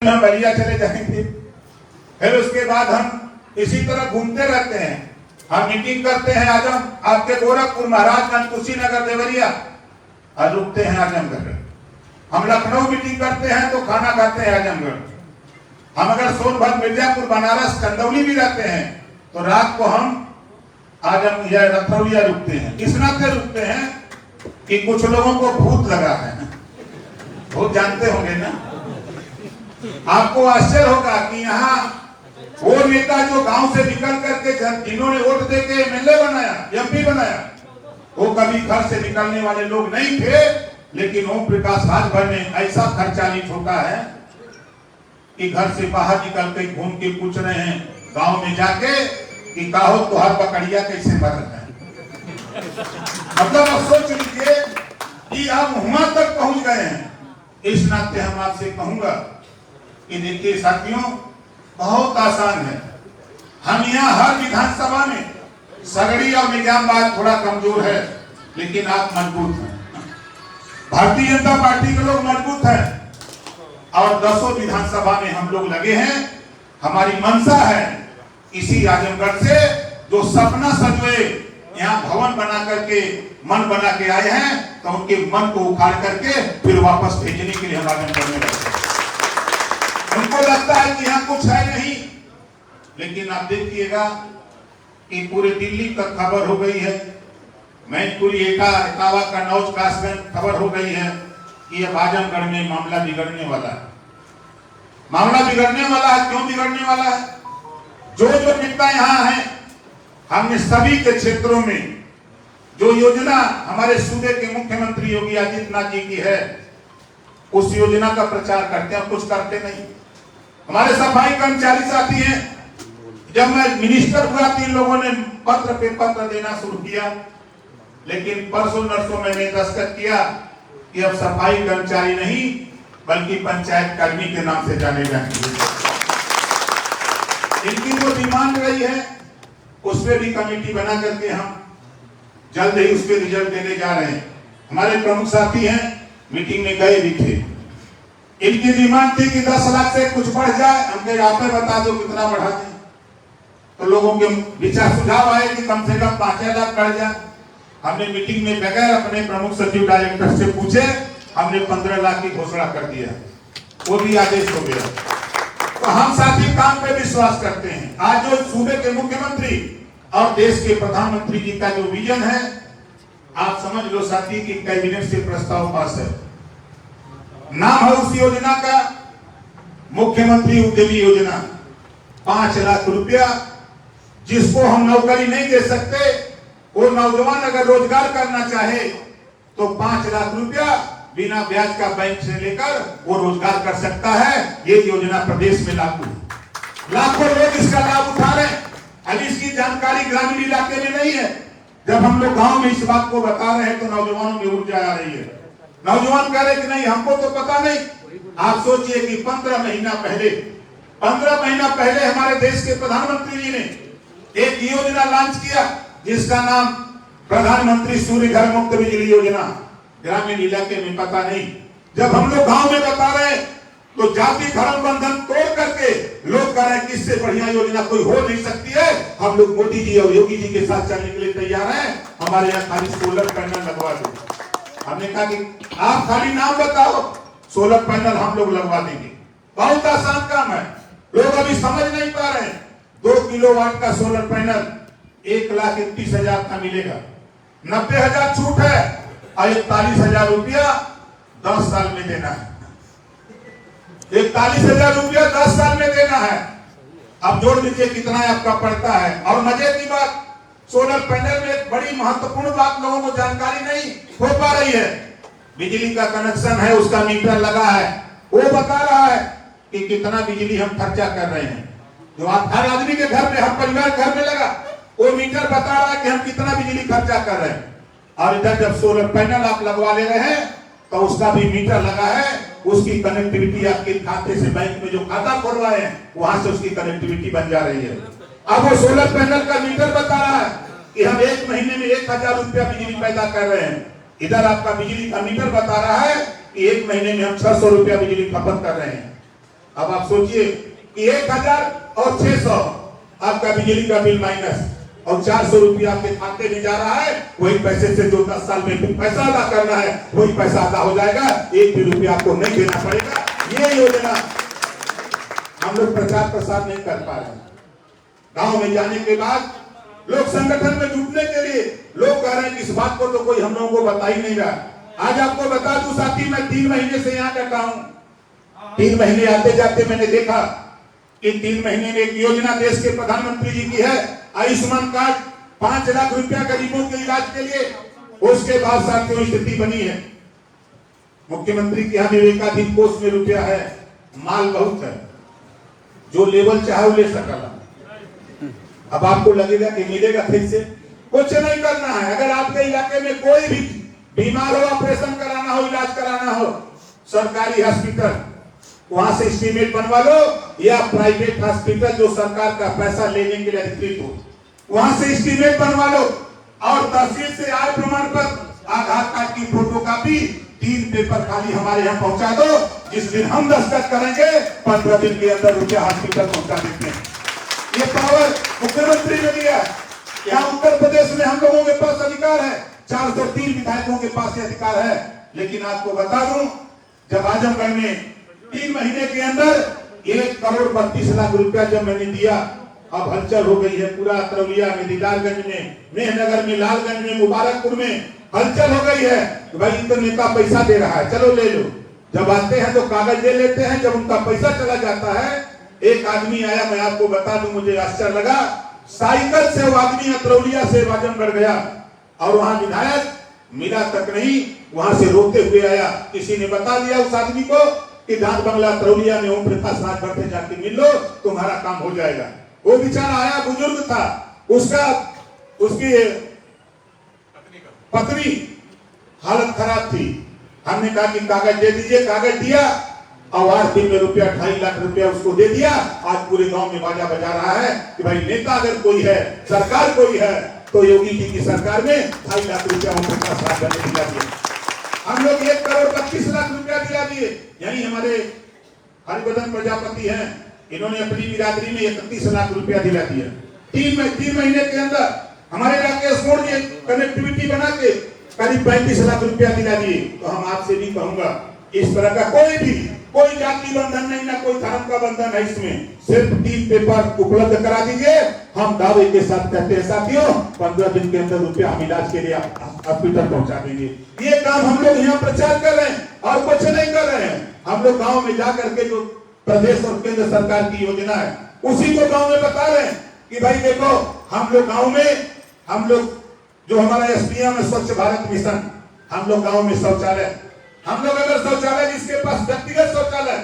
हम बलिया चले जाएंगे, फिर उसके बाद हम इसी तरह घूमते रहते हैं। हम मीटिंग करते हैं आजम आपके गोरखपुर, महाराजगंज, कुशीनगर, देवरिया और रुकते हैं आजमगढ़। हम लखनऊ मीटिंग करते हैं तो खाना खाते हैं आजमगढ़। हम अगर सोनभद्र, मिर्जापुर, बनारस, चंदौली भी रहते हैं तो रात को हम आजम या रतौलिया रुकते हैं। किस नाते रुकते हैं कि कुछ लोगों को भूत लगा है। भूत जानते होंगे ना। आपको आश्चर्य होगा कि यहाँ वो नेता जो गांव से निकल करके जिन्होंने वोट देके एमएलए बनाया, एमपी बनाया, वो कभी घर से निकलने वाले लोग नहीं थे। लेकिन ओम प्रकाश राजभर ने ऐसा खर्चा नहीं ठोका है कि घर से बाहर निकल के घूम के पूछ रहे हैं गांव में जाके कि कहो तुहार बकरिया कैसे मर रहा है। मतलब आप सोच लीजिए कि आप वहां तक पहुंच गए हैं। इस नाते हम आपसे कहूंगा कि देखिए साथियों, बहुत आसान है। हम यहाँ हर विधानसभा में, सगड़ी और निजामबाद थोड़ा कमजोर है लेकिन आप मजबूत हैं। भारतीय जनता पार्टी के लोग मजबूत हैं और 10 विधानसभा में हम लोग लगे हैं। हमारी मंशा है इसी आजमगढ़ से जो सपना सजोए यहाँ भवन बना करके, मन बना के आए हैं, तो उनके मन को उखाड़ करके फिर वापस भेजने के लिए हम आजमगढ़ में लगे। उनको लगता है कि यहाँ कुछ है नहीं, लेकिन आप देखिएगा कि पूरे दिल्ली तक खबर हो गई है, मैनपुरी, इटावा, कन्नौज, कासगंज खबर हो गई है कि अब आजमगढ़ में मामला बिगड़ने वाला है। मामला बिगड़ने वाला है। क्यों बिगड़ने वाला है? जो नेता यहाँ हैं, हमने सभी के क्षेत्रों में जो योजना हमारे सूबे के मुख्यमंत्री योगी आदित्यनाथ जी की है, उस योजना का प्रचार करते हैं, कुछ करते नहीं। हमारे सफाई कर्मचारी साथी हैं, जब मैं मिनिस्टर हुआ 3 लोगों ने पत्र पे पत्र देना शुरू किया, लेकिन परसों नरसों मैंने दस्तखत किया कि अब सफाई कर्मचारी नहीं बल्कि पंचायत कर्मी के नाम से जाने जाएंगे। इनकी जो डिमांड रही है उस पर भी कमेटी बना करके हम जल्द ही उसके रिजल्ट देने जा रहे हैं। हमारे प्रमुख साथी हैं, मीटिंग में गए भी थे। इनकी डिमांड थी कि 10 लाख से कुछ बढ़ जाए। हमने आप बता दो कितना बढ़ा दें। तो लोगों के विचार सुझाव आए कि कम से कम 5 लाख बढ़ जाए। हमने मीटिंग में बगैर अपने प्रमुख सचिव डायरेक्टर से पूछे हमने 15 लाख की घोषणा कर दिया, वो भी आदेश हो गया। तो हम साथी काम पे विश्वास करते हैं। आज जो सूबे के मुख्यमंत्री और देश के प्रधानमंत्री जी का जो विजन है, आप समझ लो साथी कि कैबिनेट से प्रस्ताव पास है। नाम है उस योजना का मुख्यमंत्री उद्यमी योजना। 5 लाख रुपया, जिसको हम नौकरी नहीं दे सकते, वो नौजवान अगर रोजगार करना चाहे तो 5 लाख रुपया बिना ब्याज का बैंक से लेकर वो रोजगार कर सकता है। ये योजना प्रदेश में लागू है। लाखों लोग इसका लाभ उठा रहे हैं। अभी इसकी जानकारी ग्रामीण इलाके में नहीं है। जब हम लोग गांव में इस बात को बता रहे हैं तो नौजवानों में ऊर्जा आ रही है। नौजवान कह रहे कि नहीं, हमको तो पता नहीं। आप सोचिए कि 15 महीना पहले हमारे देश के प्रधानमंत्री जी ने एक योजना लॉन्च किया जिसका नाम प्रधानमंत्री सूर्य घर मुफ्त बिजली योजना। ग्रामीण इलाके में पता नहीं। जब हम लोग गांव में बता रहे तो जाति धर्म बंधन तोड़ करके लोग कह रहे हैं कि इससे बढ़िया योजना कोई हो नहीं सकती है। हम लोग मोदी जी और योगी जी के साथ चलने के लिए तैयार हैं। हमारे यहाँ खाली सोलर पैनल लगवा दो। हमने कहा कि आप खाली नाम बताओ, सोलर पैनल हम लोग लगवा देंगे। बहुत आसान काम है। लोग अभी समझ नहीं पा रहे हैं। 2 किलोवाट का सोलर पैनल 1,31,000 का मिलेगा। 90,000 छूट है और 41,000 रुपया 10 साल में देना है। 41,000 रुपया 10 साल में देना है। अब जोड़ लीजिए कितना आपका पड़ता है। और मजे की बात, सोलर पैनल में एक बड़ी महत्वपूर्ण बात लोगों को जानकारी नहीं हो पा रही है। बिजली का कनेक्शन है, उसका मीटर लगा है, वो बता रहा है कि कितना बिजली हम खर्चा कर रहे हैं। जो हर आदमी के घर में, हर परिवार घर में लगा, वो मीटर बता रहा है कि हम कितना बिजली खर्चा कर रहे हैं। और इधर जब सोलर पैनल आप लगवा ले रहे हैं तो उसका भी मीटर लगा है, उसकी कनेक्टिविटी आपके खाते से, बैंक में जो खाता खोलवाए हैं वहां से उसकी कनेक्टिविटी बन जा रही है। अब वो सोलर पैनल का मीटर बता रहा है कि हम 1 महीने में 1,000 रुपया बिजली पैदा कर रहे हैं। इधर आपका बिजली का मीटर बता रहा है कि 1 महीने में हम 600 रुपया बिजली खपत कर रहे हैं। अब आप सोचिए कि 1,600 आपका बिजली का बिल माइनस और 400 रुपया आपके खाते में जा रहा है, वही पैसे से जो 10 साल में पैसा अदा करना है वही पैसा अदा हो जाएगा, 1 भी रुपया आपको नहीं देना पड़ेगा। ये योजना हम लोग प्रचार प्रसार नहीं कर पा रहे। गांव में जाने के बाद लोग संगठन में जुटने के लिए लोग कह रहे हैं कि इस बात को तो कोई हम लोगों को बता ही नहीं रहा। आज आपको बता दूं साथी, मैं 3 महीने से यहाँ बैठा हूँ। 3 महीने आते जाते मैंने देखा कि 3 महीने में एक योजना देश के प्रधानमंत्री जी की है, आयुष्मान कार्ड, 5 लाख रुपया गरीबों के इलाज के लिए। उसके बाद साथियों स्थिति बनी है, मुख्यमंत्री के यहाँ विवेकाधीन कोष में रुपया है, माल बहुत है, जो लेवल चाहे ले सकता। अब आपको लगेगा कि मिलेगा फिर से, कुछ नहीं करना है। अगर आपके इलाके में कोई भी बीमार हो, ऑपरेशन कराना हो, इलाज कराना हो, सरकारी हॉस्पिटल वहां से एस्टीमेट बनवा लो, या प्राइवेट हॉस्पिटल जो सरकार का पैसा लेने के लिए अधिकृत हो वहां से एस्टीमेट बनवा लो, और तहसील से आय प्रमाण पत्र, आधार कार्ड की फोटोकॉपी, 3 पेपर खाली हमारे यहाँ पहुंचा दो। जिस दिन हम दस्तखत करेंगे 15 दिन के अंदर रुपया हॉस्पिटल पहुंचा देते हैं। ये पावर मुख्यमंत्री ने दिया। यहाँ उत्तर प्रदेश में हम लोगों के पास अधिकार है, 403 विधायकों के पास ये अधिकार है। लेकिन आपको बता दूं, जब आजमगढ़ में 3 महीने के अंदर 1,32,00,000 रुपया जब मैंने दिया, अब हलचल हो गई है पूरा तरौलिया में, दीदारगंज में, मेहनगर में, लालगंज में, मुबारकपुर में हलचल हो गई है कि भाई इधर नेता पैसा दे रहा है, चलो ले लो। जब आते हैं तो कागज ले लेते हैं, जब उनका पैसा चला जाता है। एक आदमी आया, मैं आपको बता दूं, मुझे आश्चर्य लगा, साइकिल से वो आदमी अतरौलिया से आजमगढ़ गया और वहां विधायक मिला तक नहीं, वहां से रोते हुए आया। किसी ने बता दिया उस आदमी को कि डाक बंगला तरौलिया में ओम प्रकाश राजभर से जाके मिल लो, तुम्हारा काम हो जाएगा। वो बेचारा आया, बुजुर्ग था, उसकी पत्नी हालत खराब थी। हमने कहा कि कागज दे दीजिए, कागज दिया और 8 दिन में रुपया 2.5 लाख रुपया उसको दे दिया। आज पूरे गांव में बाजा बजा रहा है कि भाई नेता अगर कोई है, सरकार कोई है, तो योगी जी की सरकार में 2.5 लाख रुपया ओम प्रकाश राजभर ने दिला दिया। हम लोग 1,25,00,000 रुपया दिला दिए। यही हमारे हरिबदन प्रजापति हैं, इन्होंने अपनी बिरादरी में 31 लाख रुपया दिला दिया। 3 महीने के अंदर हमारे इलाके स्पोर्ट की कनेक्टिविटी बना के करीब 35 लाख रुपया दिला दिए। तो हम आपसे भी कहूंगा, इस तरह का कोई जाति बंधन नहीं, ना कोई धर्म का बंधन है इसमें, सिर्फ 3 पेपर उपलब्ध करा दीजिए। हम दावे के साथ कहते हैं साथियों, 15 दिन के अंदर रुपया हम इलाज के लिए हॉस्पिटल पहुंचा देंगे। ये काम हम लोग यहाँ प्रचार कर रहे हैं और कुछ नहीं कर रहे हैं। हम लोग गाँव में जाकर के जो प्रदेश और केंद्र सरकार की योजना है उसी को गाँव में बता रहे हैं कि भाई देखो, हम लोग गाँव में, हम लोग जो हमारा SPM है स्वच्छ भारत मिशन, हम लोग गाँव में शौचालय, हम लोग अगर शौचालय, जिसके पास व्यक्तिगत शौचालय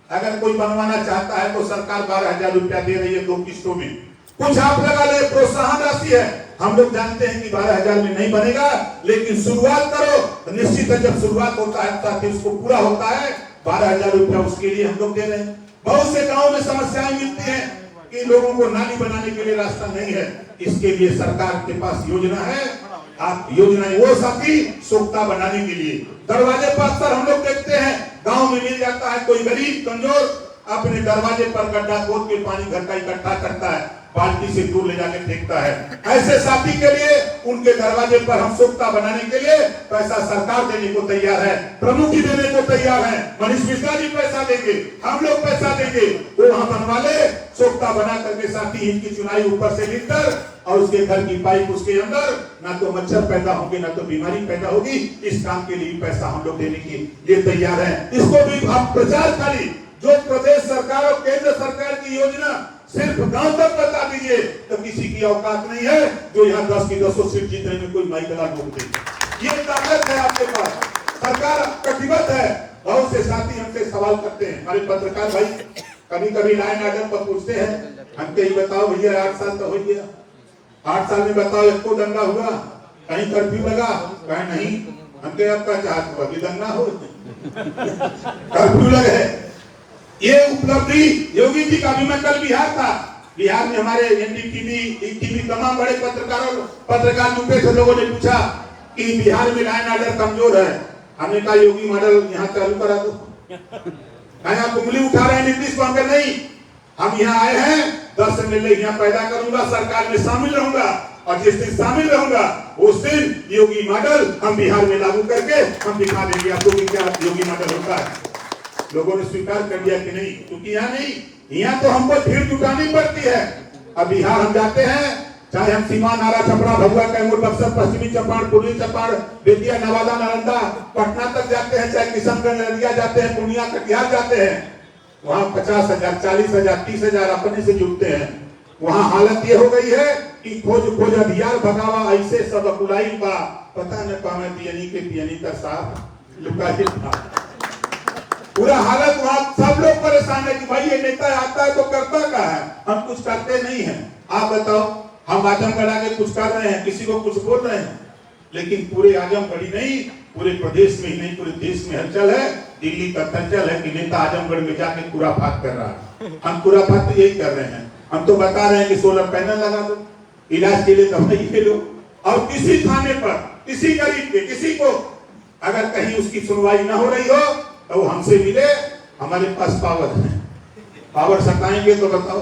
अगर कोई बनवाना चाहता है तो सरकार 12,000 रुपया दे रही है 2 किस्तों में। कुछ आप लगा ले, प्रोत्साहन राशि है। हम लोग जानते हैं कि 12,000 में नहीं बनेगा, लेकिन शुरुआत करो। निश्चित है, जब शुरुआत होता है ताकि उसको पूरा होता है, 12,000 रुपया उसके लिए हम लोग दे रहे हैं। बहुत से गाँव में समस्याएं मिलती है कि लोगों को नाली बनाने के लिए रास्ता नहीं है, इसके लिए सरकार के पास योजना है। आप योजनाएं वो साथी सोख्ता बनाने के लिए दरवाजे पर अक्सर हम लोग देखते हैं, गांव में मिल जाता है, कोई गरीब कमजोर अपने दरवाजे पर गड्ढा खोद के पानी घर का इकट्ठा करता है, बाल्टी से दूर ले जाके फेंकता है। ऐसे साथी के लिए उनके दरवाजे पर हम सोख्ता बनाने के लिए पैसा सरकार देने को तैयार है, प्रमुख जी देने को तैयार है, मनीष मिश्रा जी पैसा देंगे, हम लोग पैसा देंगे, वो वहां बनवा ले, सोख्ता बना करके साथी इनकी चुनाई ऊपर से लिखकर और उसके घर की पाइप उसके अंदर, ना तो मच्छर पैदा होंगे ना तो बीमारी पैदा होगी। इस काम के लिए पैसा हम लोग देने के लिए तैयार है। इसको भी आप प्रचार करिए। जो प्रदेश सरकार और केंद्र सरकार की योजना सिर्फ गांव तक बता दीजिए, तो किसी की औकात नहीं है जो यहाँ 10 की 200 सीट जीतने में कोई माई गला ठोक दे। ये ताकत है आपके पास, सरकार कटिबद्ध है। बहुत से साथी हमसे सवाल करते हैं, हमारे पत्रकार भाई कभी कभी लाइन आर्डर पर पूछते हैं, हमके ही बताओ भैया 8 साल तो हो गया, 8 साल में बताओ एक को दंगा हुआ, कहीं कर्फ्यू लगा, कहीं नहीं, हमके आपका चाहत हुआ कि दंगा हो, कर्फ्यू लगे। ये उपलब्धि योगी जी का भी। मैं कल बिहार था, बिहार में हमारे NDTV तमाम बड़े पत्रकार जुटे थे। लोगों ने पूछा कि बिहार में लाइन आर्डर कमजोर है, हमने कहा योगी मॉडल यहाँ चालू करा दो। आप उंगली उठा रहे हैं नीतीश कुमार, नहीं, हम यहाँ आए हैं 10 एमएलए यहाँ पैदा करूंगा, सरकार में शामिल रहूंगा, और जिस दिन शामिल रहूंगा उस दिन योगी मॉडल हम बिहार में लागू करके हम दिखा देंगे आपको कि क्या योगी मॉडल होता है। लोगों ने स्वीकार कर दिया कि नहीं, क्योंकि यहाँ नहीं, यहाँ तो हमको भीड़ जुटानी पड़ती है। अब बिहार हम जाते हैं, चाहे हम सीमा, नारा, छपरा, भभुआ, कैमूर, बक्सर, पश्चिमी चंपारण, पूर्वी चंपारण, बेतिया, नवादा, नालंदा, पटना तक जाते हैं, चाहे किशनगंज, नदिया जाते हैं, पूर्णिया, कटिहार जाते हैं, वहाँ 50,000, 40,000, 30,000 अपने से जुटते हैं। वहाँ हालत ये हो गई है कि खोज अभियान भगावा ऐसे सब अकुलाई बा, पता न पावे पियनी के पियनी का साथ लुका ही था। पूरा हालत वहाँ सब लोग परेशान है कि भाई ये नेता आता है तो करता क्या है, हम कुछ करते नहीं है। आप बताओ, हम आजमगढ़ आके कुछ कर रहे हैं, किसी को कुछ बोल रहे हैं, लेकिन पूरे आजमगढ़ी नहीं, पूरे प्रदेश में ही नहीं, पूरे देश में हलचल है। दिल्ली तक हलचल है कि नेता आजमगढ़ में जाके खुराफात कर रहा है। हम खुराफात तो यही कर रहे हैं, हम तो बता रहे हैं कि सोलर पैनल लगा दो, इलाज के लिए दवाई ले लो, और किसी थाने पर किसी गरीब के किसी को अगर कहीं उसकी सुनवाई ना हो रही हो तो वो हमसे मिले, हमारे पास पावर है। पावर सटाएंगे तो बताओ,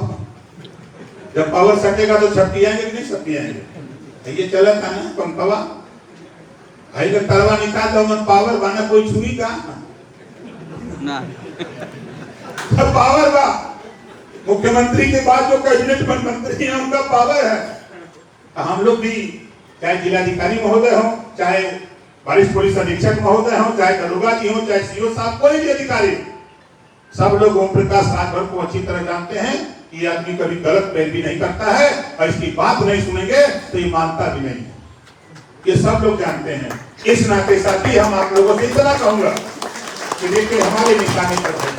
जब पावर सटेगा तो छटियाएंगे कि नहीं छटियाएंगे? ये चला था ना पंपवा भाई का तरवा निकाल दो, मन पावर बना कोई छुरी का ना तो पावर बा। मुख्यमंत्री के बाद जो कैबिनेट मंत्री हैं उनका पावर है। हम लोग भी, चाहे जिलाधिकारी महोदय हो, चाहे वरिष्ठ पुलिस अधीक्षक महोदय हो, चाहे दरोगा जी हो, चाहे सीओ साहब, कोई भी अधिकारी, सब लोग ओम प्रकाश राजभर को अच्छी तरह जानते हैं कि ये आदमी कभी गलत पैरवी नहीं करता है, और इसकी बात नहीं सुनेंगे तो ये मानता भी नहीं है, ये सब लोग जानते हैं। इस नाते साथी हम आप लोगों से इतना कहूंगा कि देखिए हमारे निशाने पर है,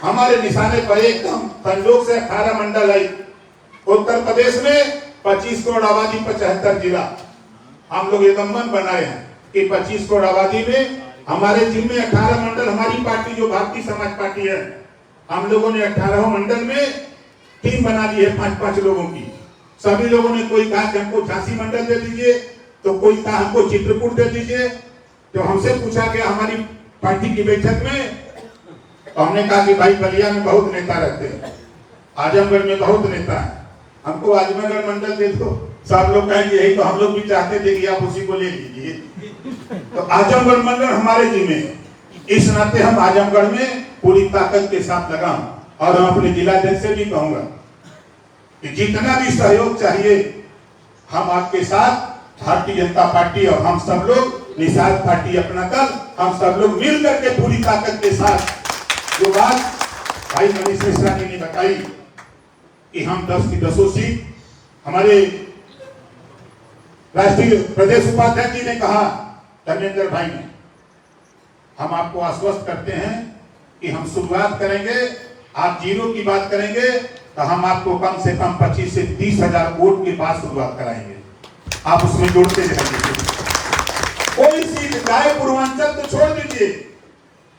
हमारे निशाने पर एकदम संजोग से 18 मंडल है। उत्तर प्रदेश में 25 करोड़ आबादी, 75 जिला, हम लोग ये दमन बनाए हैं कि 25 करोड़ आबादी में हमारे जिले में 18 मंडल, हमारी पार्टी जो भारतीय समाज पार्टी है, हम लोगों ने 18 मंडल में टीम बना ली है 5-5 लोगों की। सभी लोगों ने, कोई कहा कि हमको झांसी मंडल दे दीजिए, तो कोई कहा हमको चित्रकूट दे दीजिए। तो हमसे पूछा गया हमारी पार्टी की बैठक में, तो हमने कहा कि भाई बलिया में बहुत नेता रहते हैं, आजमगढ़ में बहुत नेता है, हमको आजमगढ़ मंडल दे दो। सब लोग कहेंगे यही तो हम लोग भी चाहते थे कि आप उसी को ले लीजिए। तो आजमगढ़ मंडल हमारे जिम्मे, इस नाते हम आजमगढ़ में पूरी ताकत के साथ लगा। और हम अपने जिलाध्यक्ष से भी कहूंगा कि जितना भी सहयोग चाहिए हम आपके साथ, भारतीय जनता पार्टी और हम सब लोग निषाद पार्टी अपना दल, हम सब लोग मिल करके पूरी ताकत के साथ। जो बात भाई मनीष मिश्रा जी ने बताई कि हम 10 की 10 सीट, हमारे राष्ट्रीय प्रदेश उपाध्यक्ष जी ने कहा, धर्मेंद्र भाई ने, हम आपको आश्वस्त करते हैं कि हम शुरुआत करेंगे, आप जीरो की बात करेंगे तो हम आपको कम से कम 25 से 30,000 वोट के बाद शुरुआत कराएंगे, आप उसमें जोड़ते जाइए। कोई सीट चाहे पूर्वांचल तो छोड़ दीजिए,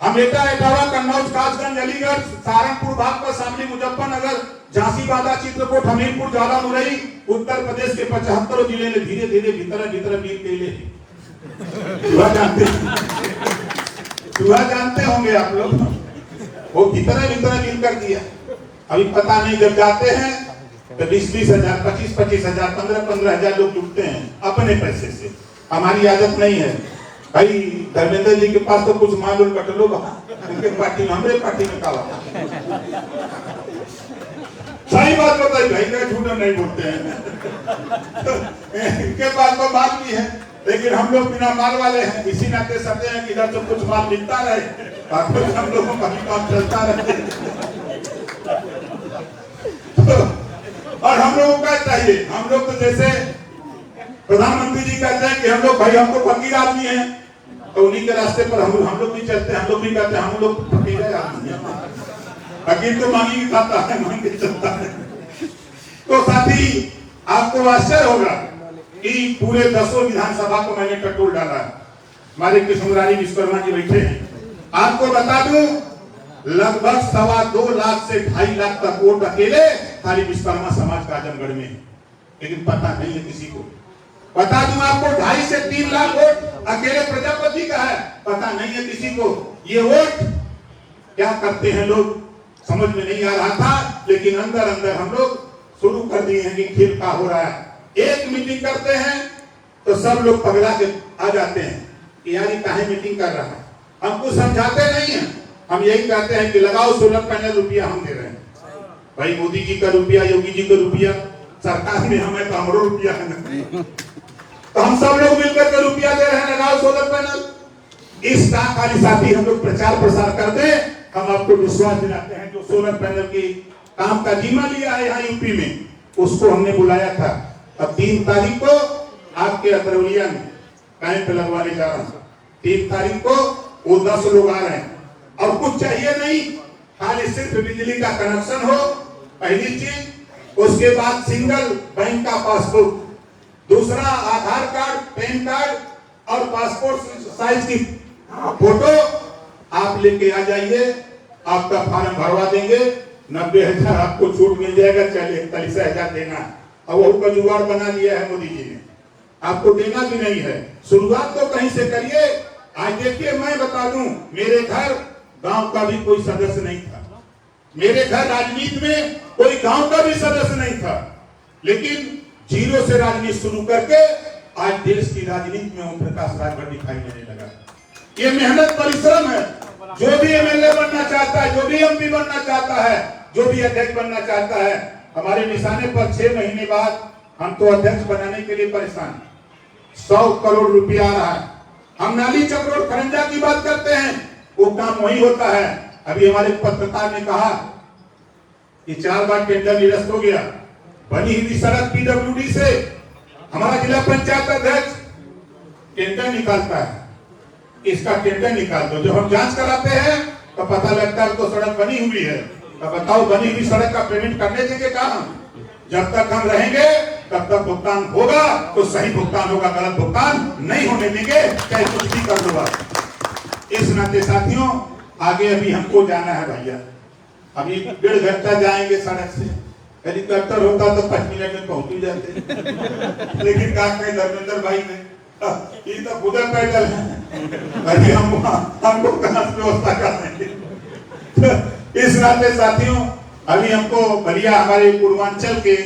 हम एटा, एटावा, कन्नौज, कासगंज, अलीगढ़, सहारनपुर, बागपत, शामली, मुजफ्फरनगर, झांसी, बांदा, चित्रकूट, हमीरपुर, ज्वाला, मुरई, उत्तर प्रदेश के 75 जिले में धीरे धीरे भीतर मील के लिए जानते होंगे आप लोग, वो भीतर मील कर दिया। अभी पता नहीं, जब जाते हैं तो 20-20 हजार, 25-25 हजार, 15-15 हजार लोग जुटते हैं अपने पैसे से। हमारी आदत नहीं है भाई। धर्मेंद्र जी के पास तो कुछ माल और कटलो, उनके पार्टी में, हमारे पार्टी में काला। सही बात बताई भाई, क्या झूठ नहीं बोलते हैं। इनके पास तो माल भी है, लेकिन हम लोग बिना माल वाले हैं, इसी नाते सटे हैं कि इधर तो कुछ माल मिलता रहे, हम लोगों का भी काम चलता रहे। और हम लोगों का चाहिए, हम लोग तो जैसे प्रधानमंत्री जी कहते हैं कि हम लोग भाई, हम तो फकीर आदमी हैं, तो उन्हीं के रास्ते पर हम लोग भी चलते हैं। हम लोग भी कहते हैं हम लोग फकीर आदमी हैं, फकीर तो मांगी भी खाता है, मांग के चलता है। तो साथी, आपको आश्चर्य होगा कि पूरे 10 विधानसभा को मैंने टटोल डाला है। हमारे कृष्णमुरारी विश्वकर्मा जी बैठे हैं, आपको बता दूं लगभग 2.25 लाख से 2.5 लाख तक वोट अकेले खाली विश्वकर्मा समाज का आजमगढ़ में, लेकिन पता नहीं है किसी को। बता दूं आपको 2.5 से 3 लाख वोट अकेले प्रजापति का है, पता नहीं है किसी को। ये वोट क्या करते हैं लोग समझ में नहीं आ रहा था, लेकिन अंदर अंदर हम लोग शुरू कर दिए हैं कि खेल का हो रहा है। एक मीटिंग करते हैं तो सब लोग पगला के आ जाते हैं कि यार ये काहे मीटिंग कर रहा है। हम कुछ समझाते नहीं है, हम यही कहते हैं कि लगाओ सोलर पैनल, रुपया हम दे रहे हैं। भाई मोदी जी का रुपया, योगी जी का रुपया, सरकार में हमें तो हमरो रुपया है ना, तो हम सब लोग मिलकर के रुपया दे रहे हैं, लगाओ सोलर पैनल। इस खाली साथी हम लोग प्रचार प्रसार करते हैं, हम आपको विश्वास दिलाते हैं। जो सोलर पैनल की काम का जिम्मा लिया है यहाँ यूपी में, उसको हमने बुलाया था। अब 3 तारीख को आपके अतरौलिया में कैंप लगवाने जा रहा हूँ। 3 तारीख को वो 10 लोग आ रहे हैं और कुछ चाहिए नहीं, खाली सिर्फ बिजली का कनेक्शन हो, पहली चीज। उसके बाद सिंगल बैंक का पासबुक, दूसरा आधार कार्ड, पैन कार्ड और पासपोर्ट साइज की फोटो आप लेके आ जाइए। आपका फॉर्म भरवा देंगे, 90,000 आपको छूट मिल जाएगा, चलिए 41,000 देना। और वो का जुगाड़ बना दिया है मोदी जी ने, आपको देना भी नहीं है। शुरुआत तो कहीं से करिए। आज देखिए, मैं बता दूं, मेरे घर गांव का भी कोई सदस्य नहीं था, मेरे घर राजनीति में कोई गांव का भी सदस्य नहीं था, लेकिन जीरो से राजनीति शुरू करके आज देश की राजनीति में ओम प्रकाश राजभर दिखाई देने लगा। ये मेहनत परिश्रम है। जो भी एमएलए बनना चाहता है, जो भी एमपी बनना चाहता है, जो भी अध्यक्ष बनना चाहता है, हमारे निशाने पर 6 महीने बाद हम तो अध्यक्ष बनाने के लिए परेशान। 100 करोड़ रुपया आ रहा है। हम नाली चक्रोड़ खरंजा की बात करते हैं, वो काम वही होता है। अभी हमारे पत्रकार ने कहा कि 4 बार टेंडर निरस्त हो गया। बनी हुई सड़क पीडब्ल्यूडी से हमारा जिला पंचायत अध्यक्ष टेंडर निकालता है, इसका टेंडर निकाल दो। जब हम जांच कराते हैं तो पता लगता है तो सड़क बनी हुई है, तो बताओ बनी हुई सड़क का पेमेंट करने देंगे कहां? जब तक हम रहेंगे तब तक भुगतान होगा तो सही भुगतान होगा, गलत भुगतान नहीं होने देंगे, चाहे कुछ भी कर दो। इस नाते साथियों, आगे अभी हमको जाना है भैया। अभी 1.5 घंटा जाएंगे सड़क से, हेलीकॉप्टर होता तो 5 मिनट में पहुंच ही जाते, लेकिन क्या कहें धर्मेंद्र भाई ने, ये तो खुद पैदल है, अभी हमको कहां से व्यवस्था कर देंगे। इस नाते साथियों, अभी हमको बलिया हमारे पूर्वांचल के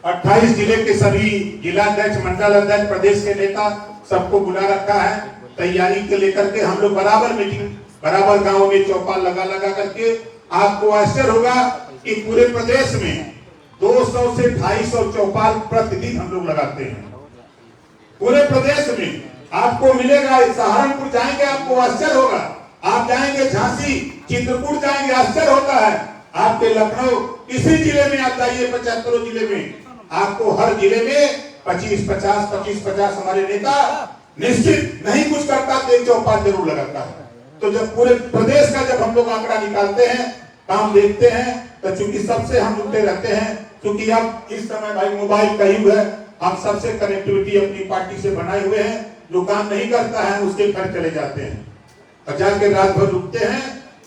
28 जिले के सभी जिलाध्यक्ष, मंडल अध्यक्ष, प्रदेश के नेता सबको बुला रखा है। तैयारी को लेकर के हम लोग बराबर मीटिंग, बराबर गांव में चौपाल लगा करके, आपको आश्चर्य होगा कि पूरे प्रदेश में 200 से 250 चौपाल प्रतिदिन हम लोग लगाते हैं। पूरे प्रदेश में आपको मिलेगा। सहारनपुर जाएंगे आपको आश्चर्य होगा, आप जाएंगे झांसी, चित्रकूट जाएंगे, आश्चर्य होता है। आपके लखनऊ, किसी जिले में आप जाइए, 75 जिले में, आपको हर जिले में 25-50 हमारे नेता निश्चित नहीं कुछ करता तो एक चौपाल जरूर लगाता है। तो जब पूरे प्रदेश का जब हम लोग आंकड़ा निकालते हैं, काम देखते हैं, तो चूंकि सबसे हम जुड़ते रहते हैं, क्योंकि अब इस समय भाई मोबाइल का युग है, हम सबसे कनेक्टिविटी अपनी पार्टी से बनाए हुए हैं। जो काम नहीं करता है उसके घर चले जाते हैं और जाके रात भर रुकते हैं।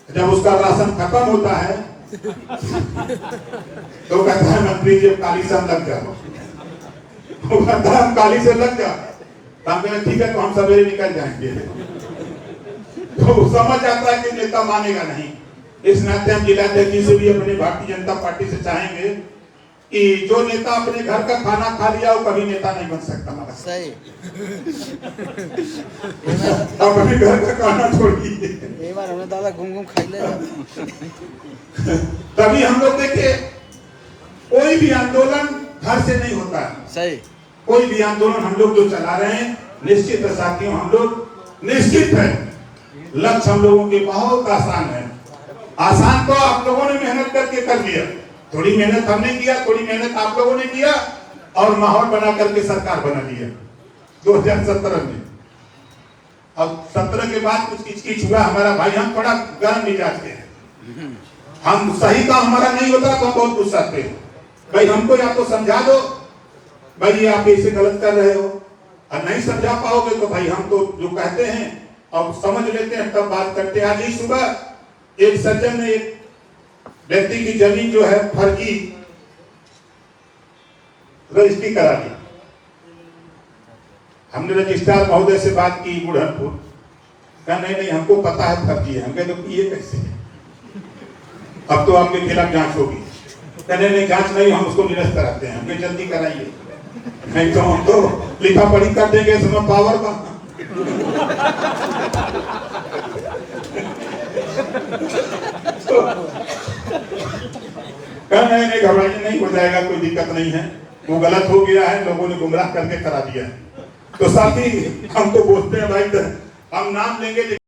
जब उसका राशन खत्म होता है तो कहता है मंत्री जी काली से हम लग जाओ, तो कहता है हम काली से लग जाओ, ठीक है तो हम सवेरे निकल जाएंगे। तो समझ आता है कि नेता मानेगा नहीं। इस नाते हम जिलाध्यक्ष जी से भी अपने भारतीय जनता पार्टी से चाहेंगे कि जो नेता अपने घर का खाना खा लिया वो कभी नेता नहीं बन सकता हमारा। सही। अपने घर का खाना छोड़िए, एक बार हमने दादा घूम खाई ले। तभी हम लोग देखिए, कोई भी आंदोलन घर से नहीं होता है। सही। कोई भी आंदोलन हम लोग जो चला रहे हैं, निश्चित है साथियों, हम लोग निश्चित है लक्ष्य हम लोगों के बहुत आसान है। आसान तो आप लोगों ने मेहनत करके कर लिया, थोड़ी मेहनत हमने किया, थोड़ी मेहनत आप लोगों ने किया और माहौल बना करके सरकार बना लिया 2017 में। अब 17 के बाद कुछ किचकिच हुआ हमारा भाई, हम थोड़ा गर्म मिजाज के हैं, हम सही काम हमारा नहीं होता तो हम बहुत गुस्सा आते हैं। भाई हमको या तो समझा दो भाई ये आप ऐसे गलत कर रहे हो, और नहीं समझा पाओगे तो भाई हम तो जो कहते हैं और समझ लेते हैं तब बात करते हैं। आज ही सुबह एक सज्जन ने एक व्यक्ति की जमीन जो है फर्जी रजिस्ट्री करा दी। हमने रजिस्ट्रार महोदय से बात की बुढ़नपुर, कहा नहीं हमको पता है फर्जी है। हम कहते ये कैसे है? अब तो आपके खिलाफ जांच होगी। कहने नहीं जांच नहीं, हम उसको निरस्त कराते हैं, हमें जल्दी कराइए, नहीं तो हम तो लिखा पढ़ी कर देंगे, इसमें पावर का। नहीं घबराइए, नहीं हो जाएगा, कोई दिक्कत नहीं है, वो गलत हो गया है, लोगों ने गुमराह करके करा दिया है। तो साथ ही हम तो बोलते हैं भाई, हम नाम लेंगे